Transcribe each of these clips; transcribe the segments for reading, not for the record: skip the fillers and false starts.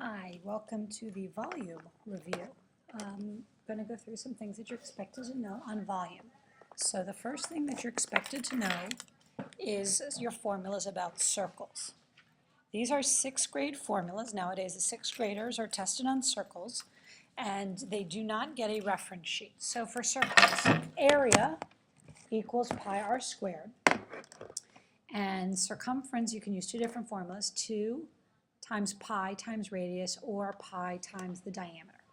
Hi, welcome to the volume review. I'm going to go through some things that you're expected to know on volume. So the first thing that you're expected to know is your formulas about circles. These are sixth grade formulas. Nowadays the sixth graders are tested on circles and they do not get a reference sheet. So for circles, area equals pi r squared, and circumference you can use two different formulas, 2 times pi times radius, or pi times the diameter.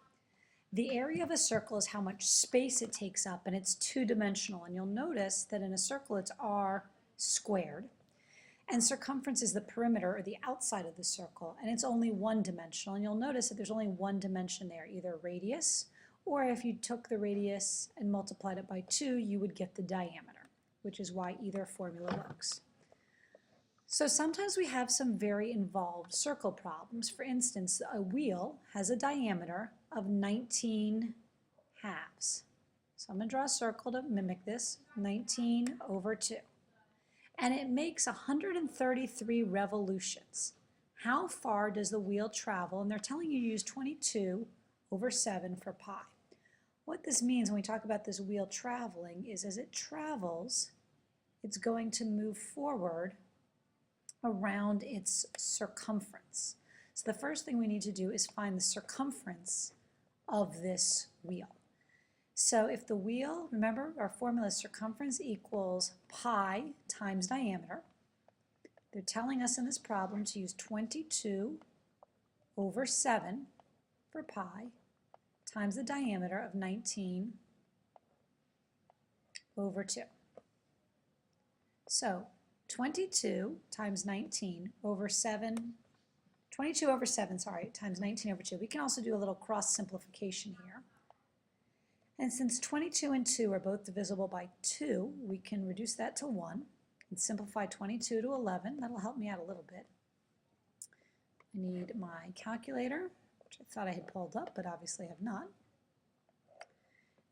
The area of a circle is how much space it takes up, and it's two-dimensional. And you'll notice that in a circle it's r squared, and circumference is the perimeter or the outside of the circle, and it's only one-dimensional. And you'll notice that there's only one dimension there, either radius, or if you took the radius and multiplied it by 2, you would get the diameter, which is why either formula works. So sometimes we have some very involved circle problems. For instance, a wheel has a diameter of 19 halves. So I'm going to draw a circle to mimic this, 19 over 2. And it makes 133 revolutions. How far does the wheel travel? And they're telling you to use 22 over 7 for pi. What this means when we talk about this wheel traveling is as it travels, it's going to move forward around its circumference. So the first thing we need to do is find the circumference of this wheel. So if the wheel, remember our formula is circumference equals pi times diameter. They're telling us in this problem to use 22 over 7 for pi times the diameter of 19 over 2. So 22 times 19 over 7, 22 over 7, times 19 over 2. We can also do a little cross simplification here. And since 22 and 2 are both divisible by 2, we can reduce that to 1 and simplify 22 to 11. That'll help me out a little bit. I need my calculator, which I thought I had pulled up, but obviously have not.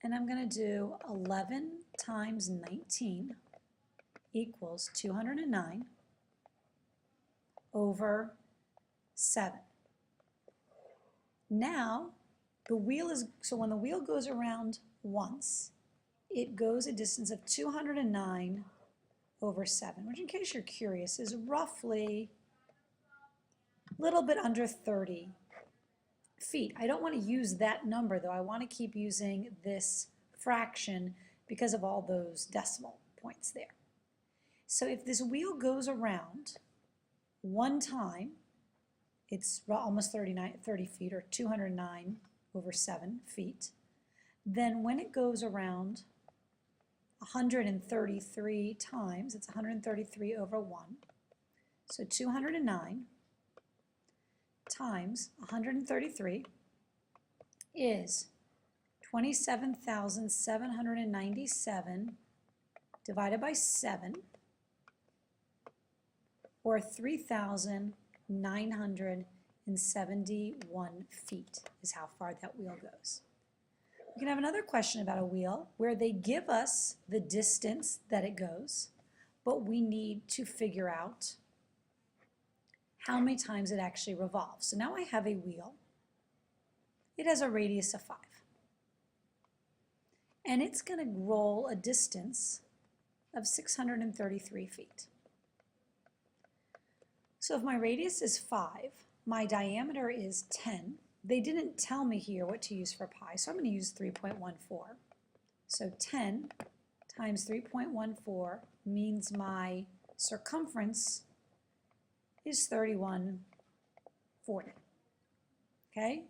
And I'm going to do 11 times 19 equals 209 over 7. Now, when the wheel goes around once, it goes a distance of 209 over 7, which in case you're curious is roughly a little bit under 30 feet. I don't want to use that number though. I want to keep using this fraction because of all those decimal points there. So if this wheel goes around one time, it's almost 30 feet, or 209 over 7 feet. Then when it goes around 133 times, it's 133 over 1. So 209 times 133 is 27,797 divided by 7. Or 3,971 feet is how far that wheel goes. We can have another question about a wheel where they give us the distance that it goes, but we need to figure out how many times it actually revolves. So now I have a wheel. It has a radius of 5. And it's going to roll a distance of 633 feet. So if my radius is 5, my diameter is 10. They didn't tell me here what to use for pi, so I'm going to use 3.14. So 10 times 3.14 means my circumference is 3140. Okay?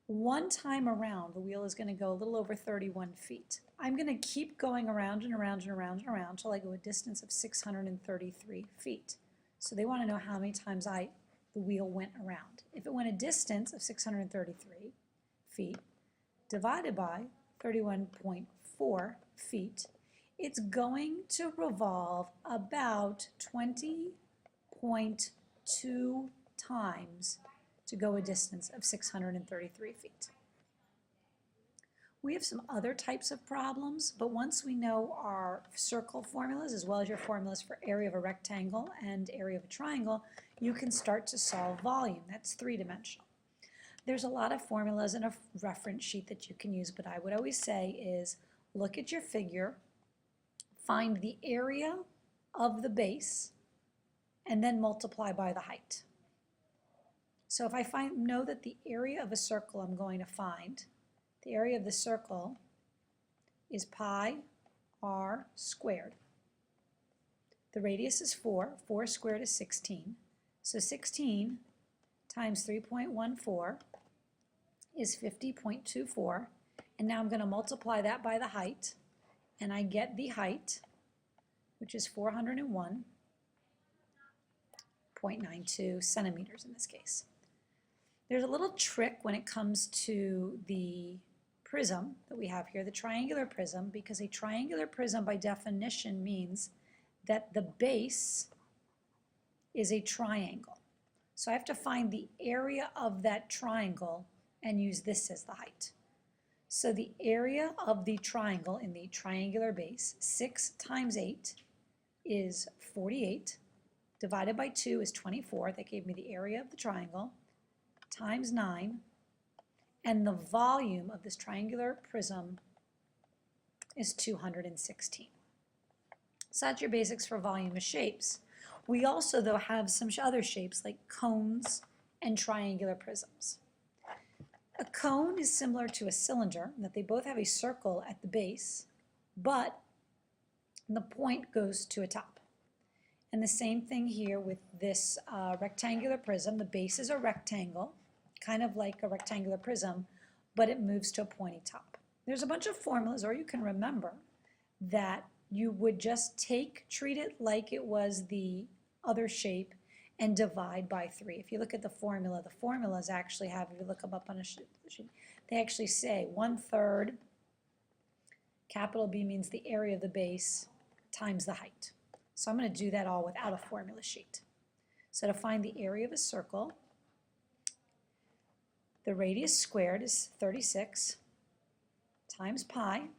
One time around, the wheel is going to go a little over 31 feet. I'm going to keep going around and around and around and around until I go a distance of 633 feet. So they want to know how many times the wheel went around. If it went a distance of 633 feet divided by 31.4 feet, it's going to revolve about 20.2 times to go a distance of 633 feet. We have some other types of problems, but once we know our circle formulas as well as your formulas for area of a rectangle and area of a triangle, you can start to solve volume. That's three-dimensional. There's a lot of formulas in a reference sheet that you can use, but I would always say is look at your figure, find the area of the base, and then multiply by the height. So if I know that the area of a circle I'm going to find, the area of the circle is pi r squared. The radius is 4. 4 squared is 16. So 16 times 3.14 is 50.24. And now I'm going to multiply that by the height, and I get the height, which is 401.92 centimeters in this case. There's a little trick when it comes to the prism that we have here, the triangular prism, because a triangular prism by definition means that the base is a triangle. So I have to find the area of that triangle and use this as the height. So the area of the triangle in the triangular base, 6 times 8 is 48, divided by 2 is 24, that gave me the area of the triangle, times 9, and the volume of this triangular prism is 216. So that's your basics for volume of shapes. We also, though, have some other shapes like cones and triangular prisms. A cone is similar to a cylinder in that they both have a circle at the base, but the point goes to a top. And the same thing here with this rectangular prism. The base is a rectangle, kind of like a rectangular prism, but it moves to a pointy top. There's a bunch of formulas, or you can remember that you would just treat it like it was the other shape and divide by 3. If you look at the formulas actually have, if you look them up on a sheet, they actually say 1/3, capital B means the area of the base, times the height. So I'm going to do that all without a formula sheet. So to find the area of a circle, the radius squared is 36 times pi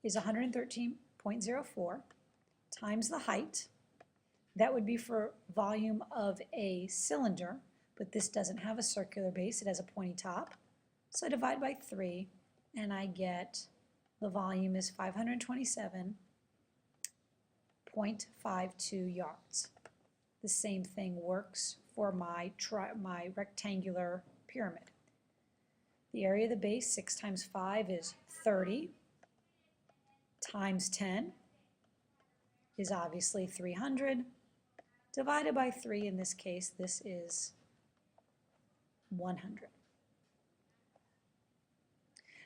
is 113.04 times the height. That would be for volume of a cylinder, but this doesn't have a circular base, it has a pointy top. So I divide by 3 and I get the volume is 527.52 yards. The same thing works for my rectangular pyramid. The area of the base, 6 times 5 is 30, times 10 is obviously 300, divided by 3, in this case, this is 100.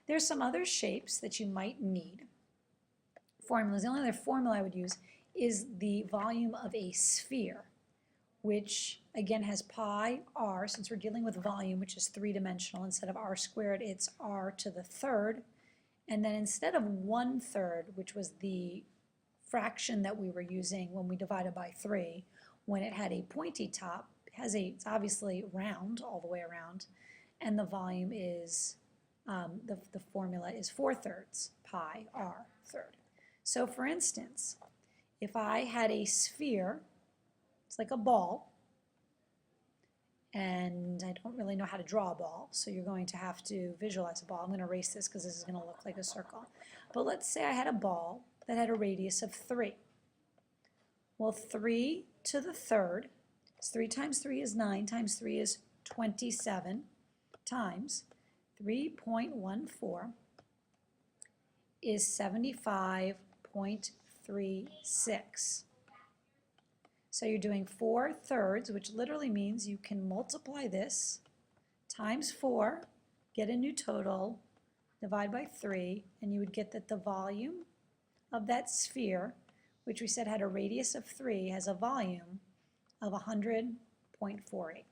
There's some other shapes that you might need. Formulas. The only other formula I would use is the volume of a sphere, which again has pi r, since we're dealing with volume, which is three-dimensional. Instead of r squared, it's r to the third. And then instead of 1/3, which was the fraction that we were using when we divided by 3, when it had a pointy top, it's obviously round all the way around, and the volume is, the formula is 4/3 pi r third. So for instance, if I had a sphere, it's like a ball, and I don't really know how to draw a ball, so you're going to have to visualize a ball. I'm going to erase this because this is going to look like a circle. But let's say I had a ball that had a radius of 3. Well, 3 to the third, 3 times 3 is 9, times 3 is 27, times 3.14 is 75.36. So you're doing 4/3, which literally means you can multiply this times 4, get a new total, divide by 3, and you would get that the volume of that sphere, which we said had a radius of 3, has a volume of 100.48.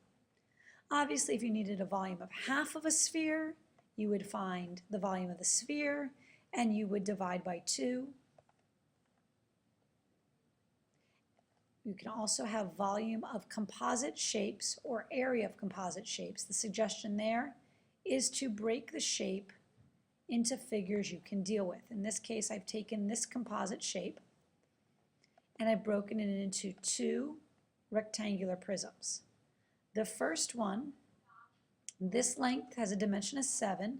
Obviously, if you needed a volume of half of a sphere, you would find the volume of the sphere, and you would divide by 2. You can also have volume of composite shapes or area of composite shapes. The suggestion there is to break the shape into figures you can deal with. In this case, I've taken this composite shape and I've broken it into two rectangular prisms. The first one, this length has a dimension of 7.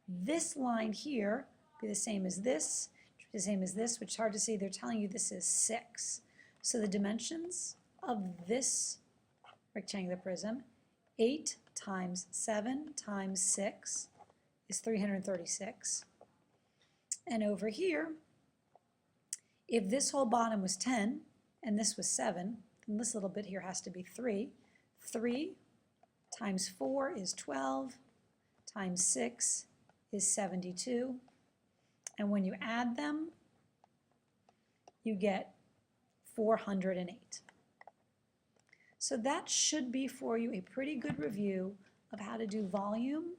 This line here be the same as this, the same as this, which is hard to see. They're telling you this is 6. So the dimensions of this rectangular prism, 8 times 7 times 6 is 336. And over here, if this whole bottom was 10 and this was 7, then this little bit here has to be 3. 3 times 4 is 12, times 6 is 72. And when you add them, you get 408. So that should be for you a pretty good review of how to do volume,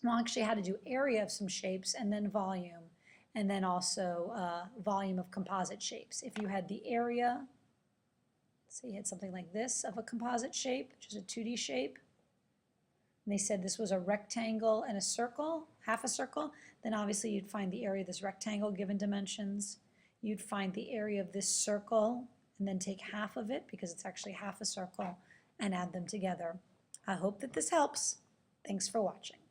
well actually how to do area of some shapes and then volume, and then also volume of composite shapes. If you had the area, say you had something like this of a composite shape, which is a 2D shape, and they said this was a rectangle and a circle, half a circle, then obviously you'd find the area of this rectangle given dimensions. You'd find the area of this circle and then take half of it, because it's actually half a circle, and add them together. I hope that this helps. Thanks for watching.